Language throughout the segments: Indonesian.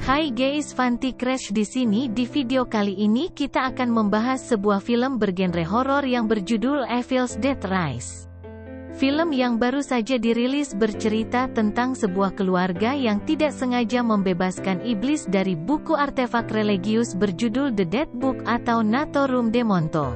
Hai guys, Fanti Crash di sini. Di video kali ini kita akan membahas sebuah film bergenre horor yang berjudul Evil's Dead Rise. Film yang baru saja dirilis bercerita tentang sebuah keluarga yang tidak sengaja membebaskan iblis dari buku artefak religius berjudul The Dead Book atau Naturom Demonto.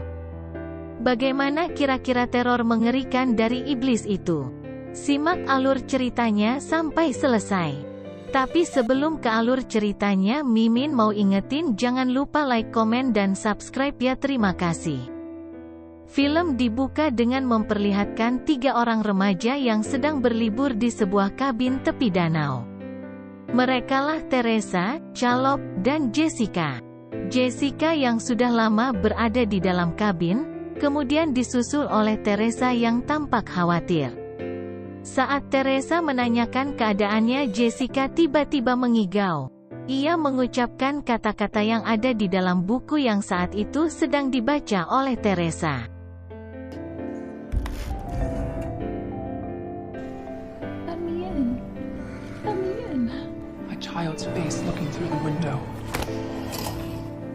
Bagaimana kira-kira teror mengerikan dari iblis itu? Simak alur ceritanya sampai selesai. Tapi sebelum ke alur ceritanya, Mimin mau ingetin jangan lupa like, komen, dan subscribe ya, terima kasih. Film dibuka dengan memperlihatkan 3 orang remaja yang sedang berlibur di sebuah kabin tepi danau. Merekalah Teresa, Caleb, dan Jessica. Jessica yang sudah lama berada di dalam kabin, kemudian disusul oleh Teresa yang tampak khawatir. Saat Teresa menanyakan keadaannya, Jessica tiba-tiba mengigau. Ia mengucapkan kata-kata yang ada di dalam buku yang saat itu sedang dibaca oleh Teresa. Let me in. Let me in. A child's face looking through the window.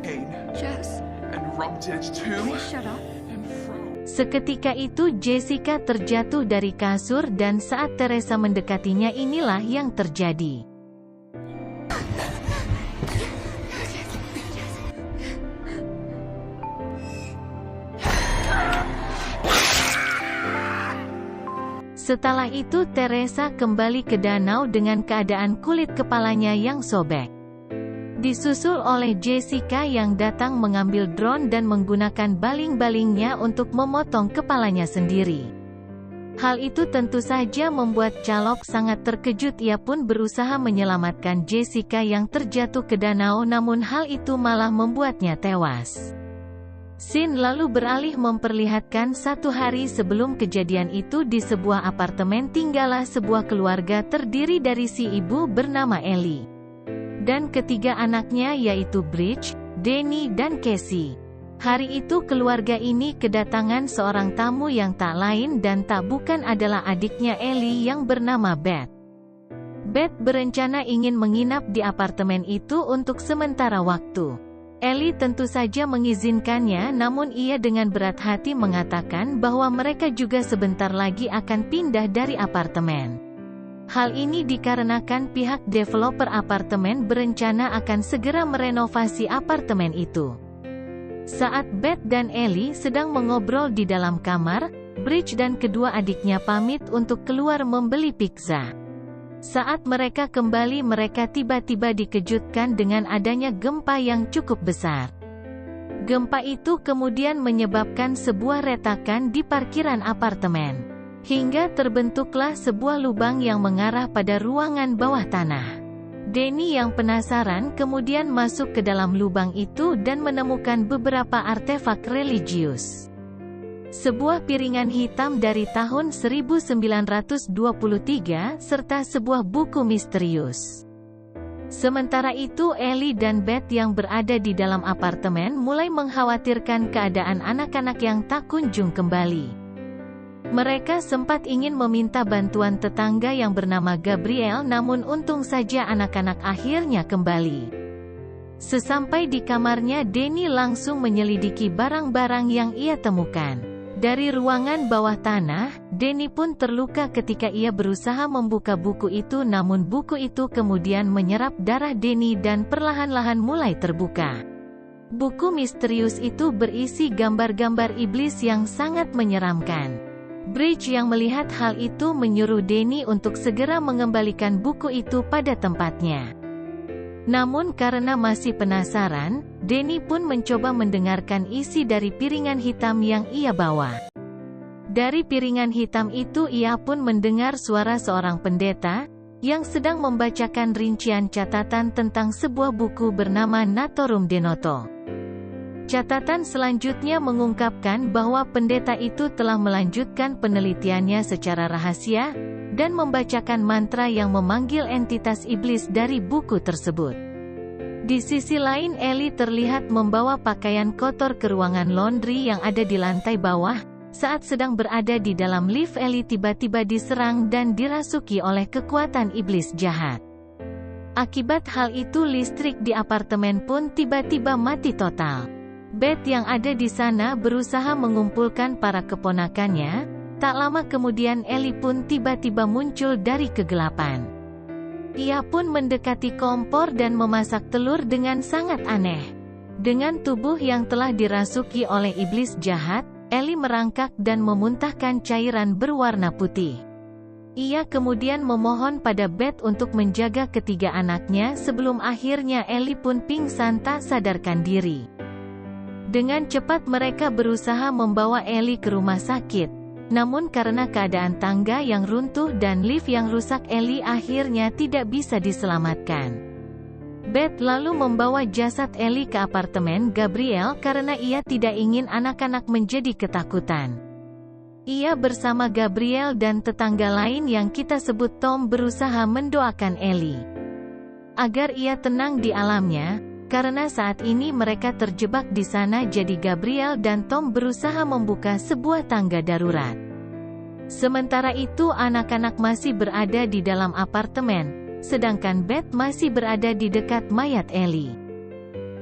Pain. Jess, And rubbed it too. please shut up. And froze. Seketika itu Jessica terjatuh dari kasur dan saat Teresa mendekatinya inilah yang terjadi. Setelah itu Teresa kembali ke danau dengan keadaan kulit kepalanya yang sobek. Disusul oleh Jessica yang datang mengambil drone dan menggunakan baling-balingnya untuk memotong kepalanya sendiri. Hal itu tentu saja membuat Caleb sangat terkejut. Ia pun berusaha menyelamatkan Jessica yang terjatuh ke danau, namun hal itu malah membuatnya tewas. Scene lalu beralih memperlihatkan 1 hari sebelum kejadian itu di sebuah apartemen tinggallah sebuah keluarga terdiri dari si ibu bernama Ellie dan ketiga anaknya yaitu Bridge, Danny, dan Casey. Hari itu keluarga ini kedatangan seorang tamu yang tak lain dan tak bukan adalah adiknya Ellie yang bernama Beth. Beth berencana ingin menginap di apartemen itu untuk sementara waktu. Ellie tentu saja mengizinkannya, namun ia dengan berat hati mengatakan bahwa mereka juga sebentar lagi akan pindah dari apartemen. Hal ini dikarenakan pihak developer apartemen berencana akan segera merenovasi apartemen itu. Saat Beth dan Ellie sedang mengobrol di dalam kamar, Bridge dan kedua adiknya pamit untuk keluar membeli pizza. Saat mereka kembali, mereka tiba-tiba dikejutkan dengan adanya gempa yang cukup besar. Gempa itu kemudian menyebabkan sebuah retakan di parkiran apartemen. Hingga terbentuklah sebuah lubang yang mengarah pada ruangan bawah tanah. Danny yang penasaran kemudian masuk ke dalam lubang itu dan menemukan beberapa artefak religius. Sebuah piringan hitam dari tahun 1923 serta sebuah buku misterius. Sementara itu Ellie dan Beth yang berada di dalam apartemen mulai mengkhawatirkan keadaan anak-anak yang tak kunjung kembali. Mereka sempat ingin meminta bantuan tetangga yang bernama Gabriel, namun untung saja anak-anak akhirnya kembali. Sesampai di kamarnya, Danny langsung menyelidiki barang-barang yang ia temukan. Dari ruangan bawah tanah, Danny pun terluka ketika ia berusaha membuka buku itu, namun buku itu kemudian menyerap darah Danny dan perlahan-lahan mulai terbuka. Buku misterius itu berisi gambar-gambar iblis yang sangat menyeramkan. Bridge yang melihat hal itu menyuruh Danny untuk segera mengembalikan buku itu pada tempatnya. Namun karena masih penasaran, Danny pun mencoba mendengarkan isi dari piringan hitam yang ia bawa. Dari piringan hitam itu ia pun mendengar suara seorang pendeta yang sedang membacakan rincian catatan tentang sebuah buku bernama Naturom Demonto. Catatan selanjutnya mengungkapkan bahwa pendeta itu telah melanjutkan penelitiannya secara rahasia, dan membacakan mantra yang memanggil entitas iblis dari buku tersebut. Di sisi lain Ellie terlihat membawa pakaian kotor ke ruangan laundry yang ada di lantai bawah. Saat sedang berada di dalam lift, Ellie tiba-tiba diserang dan dirasuki oleh kekuatan iblis jahat. Akibat hal itu listrik di apartemen pun tiba-tiba mati total. Beth yang ada di sana berusaha mengumpulkan para keponakannya. Tak lama kemudian Ellie pun tiba-tiba muncul dari kegelapan. Ia pun mendekati kompor dan memasak telur dengan sangat aneh. Dengan tubuh yang telah dirasuki oleh iblis jahat, Ellie merangkak dan memuntahkan cairan berwarna putih. Ia kemudian memohon pada Beth untuk menjaga ketiga anaknya sebelum akhirnya Ellie pun pingsan tak sadarkan diri. Dengan cepat mereka berusaha membawa Ellie ke rumah sakit. Namun karena keadaan tangga yang runtuh dan lift yang rusak, Ellie akhirnya tidak bisa diselamatkan. Beth lalu membawa jasad Ellie ke apartemen Gabriel karena ia tidak ingin anak-anak menjadi ketakutan. Ia bersama Gabriel dan tetangga lain yang kita sebut Tom berusaha mendoakan Ellie agar ia tenang di alamnya, karena saat ini mereka terjebak di sana. Jadi Gabriel dan Tom berusaha membuka sebuah tangga darurat. Sementara itu anak-anak masih berada di dalam apartemen, sedangkan Beth masih berada di dekat mayat Ellie.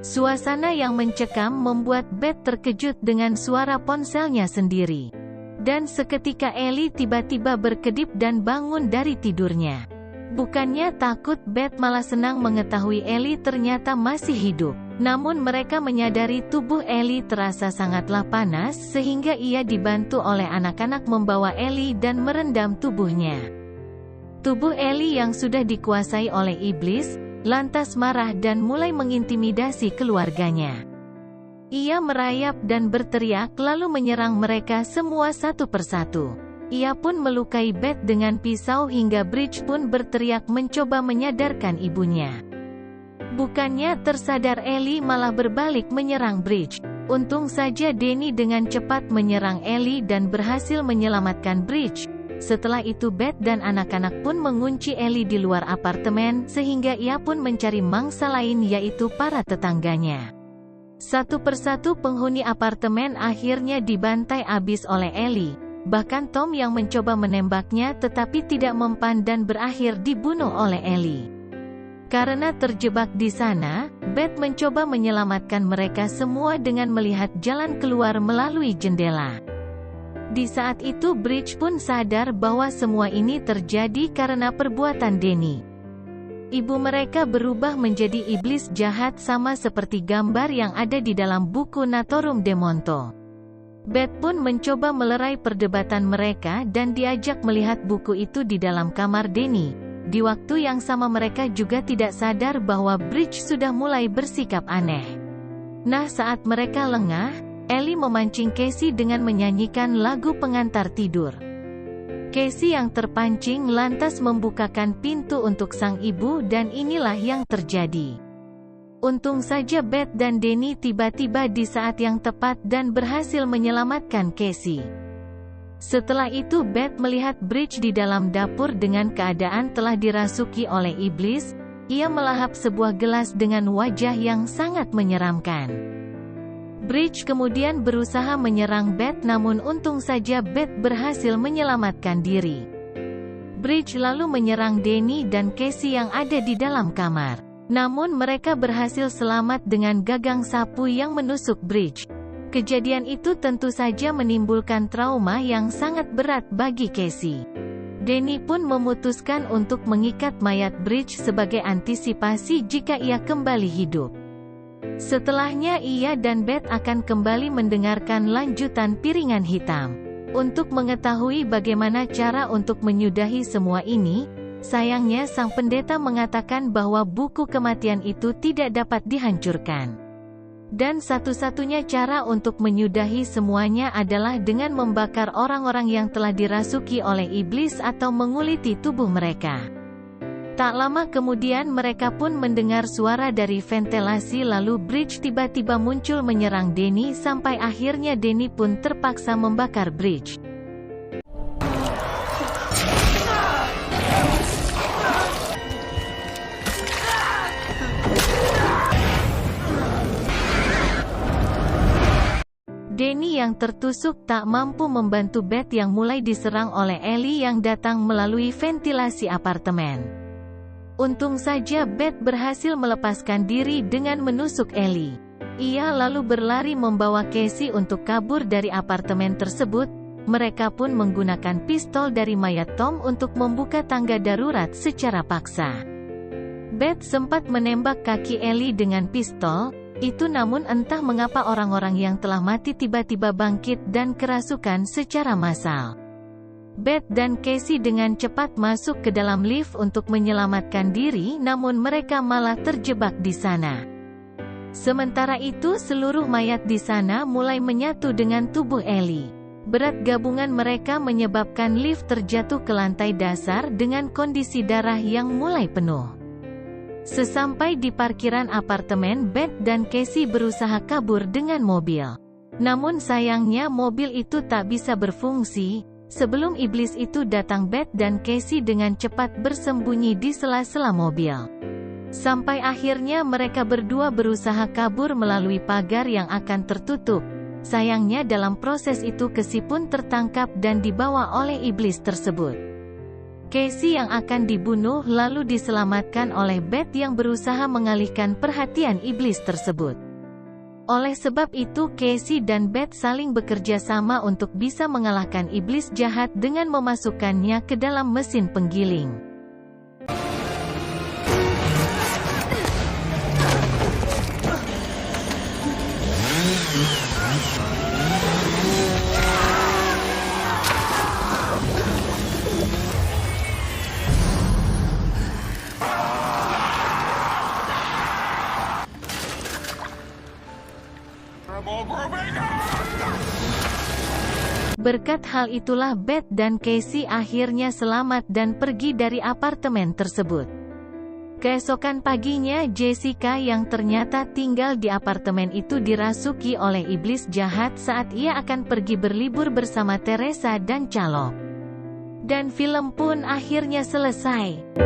Suasana yang mencekam membuat Beth terkejut dengan suara ponselnya sendiri. Dan seketika Ellie tiba-tiba berkedip dan bangun dari tidurnya. Bukannya takut, Beth malah senang mengetahui Ellie ternyata masih hidup. Namun mereka menyadari tubuh Ellie terasa sangatlah panas sehingga ia dibantu oleh anak-anak membawa Ellie dan merendam tubuhnya. Tubuh Ellie yang sudah dikuasai oleh iblis, lantas marah dan mulai mengintimidasi keluarganya. Ia merayap dan berteriak lalu menyerang mereka semua satu persatu. Ia pun melukai Beth dengan pisau hingga Bridge pun berteriak mencoba menyadarkan ibunya. Bukannya tersadar, Ellie malah berbalik menyerang Bridge. Untung saja Danny dengan cepat menyerang Ellie dan berhasil menyelamatkan Bridge. Setelah itu Beth dan anak-anak pun mengunci Ellie di luar apartemen sehingga ia pun mencari mangsa lain yaitu para tetangganya. Satu persatu penghuni apartemen akhirnya dibantai habis oleh Ellie. Bahkan Tom yang mencoba menembaknya tetapi tidak mempan dan berakhir dibunuh oleh Ellie. Karena terjebak di sana, Beth mencoba menyelamatkan mereka semua dengan melihat jalan keluar melalui jendela. Di saat itu Bridge pun sadar bahwa semua ini terjadi karena perbuatan Danny. Ibu mereka berubah menjadi iblis jahat sama seperti gambar yang ada di dalam buku Naturom Demonto. Beth pun mencoba melerai perdebatan mereka dan diajak melihat buku itu di dalam kamar Danny. Di waktu yang sama mereka juga tidak sadar bahwa Bridge sudah mulai bersikap aneh. Nah, saat mereka lengah, Ellie memancing Casey dengan menyanyikan lagu pengantar tidur. Casey yang terpancing lantas membukakan pintu untuk sang ibu dan inilah yang terjadi. Untung saja Beth dan Danny tiba-tiba di saat yang tepat dan berhasil menyelamatkan Casey. Setelah itu Beth melihat Bridge di dalam dapur dengan keadaan telah dirasuki oleh iblis. Ia melahap sebuah gelas dengan wajah yang sangat menyeramkan. Bridge kemudian berusaha menyerang Beth namun untung saja Beth berhasil menyelamatkan diri. Bridge lalu menyerang Danny dan Casey yang ada di dalam kamar. Namun mereka berhasil selamat dengan gagang sapu yang menusuk Bridge. Kejadian itu tentu saja menimbulkan trauma yang sangat berat bagi Casey. Danny pun memutuskan untuk mengikat mayat Bridge sebagai antisipasi jika ia kembali hidup. Setelahnya ia dan Beth akan kembali mendengarkan lanjutan Piringan Hitam. Untuk mengetahui bagaimana cara untuk menyudahi semua ini, sayangnya sang pendeta mengatakan bahwa buku kematian itu tidak dapat dihancurkan. Dan satu-satunya cara untuk menyudahi semuanya adalah dengan membakar orang-orang yang telah dirasuki oleh iblis atau menguliti tubuh mereka. Tak lama kemudian mereka pun mendengar suara dari ventilasi lalu Bridge tiba-tiba muncul menyerang Danny sampai akhirnya Danny pun terpaksa membakar Bridge. Danny yang tertusuk tak mampu membantu Beth yang mulai diserang oleh Ellie yang datang melalui ventilasi apartemen. Untung saja Beth berhasil melepaskan diri dengan menusuk Ellie. Ia lalu berlari membawa Casey untuk kabur dari apartemen tersebut. Mereka pun menggunakan pistol dari mayat Tom untuk membuka tangga darurat secara paksa. Beth sempat menembak kaki Ellie dengan pistol itu, namun entah mengapa orang-orang yang telah mati tiba-tiba bangkit dan kerasukan secara massal. Beth dan Casey dengan cepat masuk ke dalam lift untuk menyelamatkan diri, namun mereka malah terjebak di sana. Sementara itu seluruh mayat di sana mulai menyatu dengan tubuh Ellie. Berat gabungan mereka menyebabkan lift terjatuh ke lantai dasar dengan kondisi darah yang mulai penuh. Sesampai di parkiran apartemen, Beth dan Casey berusaha kabur dengan mobil. Namun sayangnya mobil itu tak bisa berfungsi. Sebelum iblis itu datang, Beth dan Casey dengan cepat bersembunyi di sela-sela mobil. Sampai akhirnya mereka berdua berusaha kabur melalui pagar yang akan tertutup. Sayangnya dalam proses itu Casey pun tertangkap dan dibawa oleh iblis tersebut. Casey yang akan dibunuh lalu diselamatkan oleh Beth yang berusaha mengalihkan perhatian iblis tersebut. Oleh sebab itu Casey dan Beth saling bekerja sama untuk bisa mengalahkan iblis jahat dengan memasukkannya ke dalam mesin penggiling. Berkat hal itulah Beth dan Casey akhirnya selamat dan pergi dari apartemen tersebut. Keesokan paginya Jessica yang ternyata tinggal di apartemen itu dirasuki oleh iblis jahat saat ia akan pergi berlibur bersama Teresa dan Caleb. Dan film pun akhirnya selesai.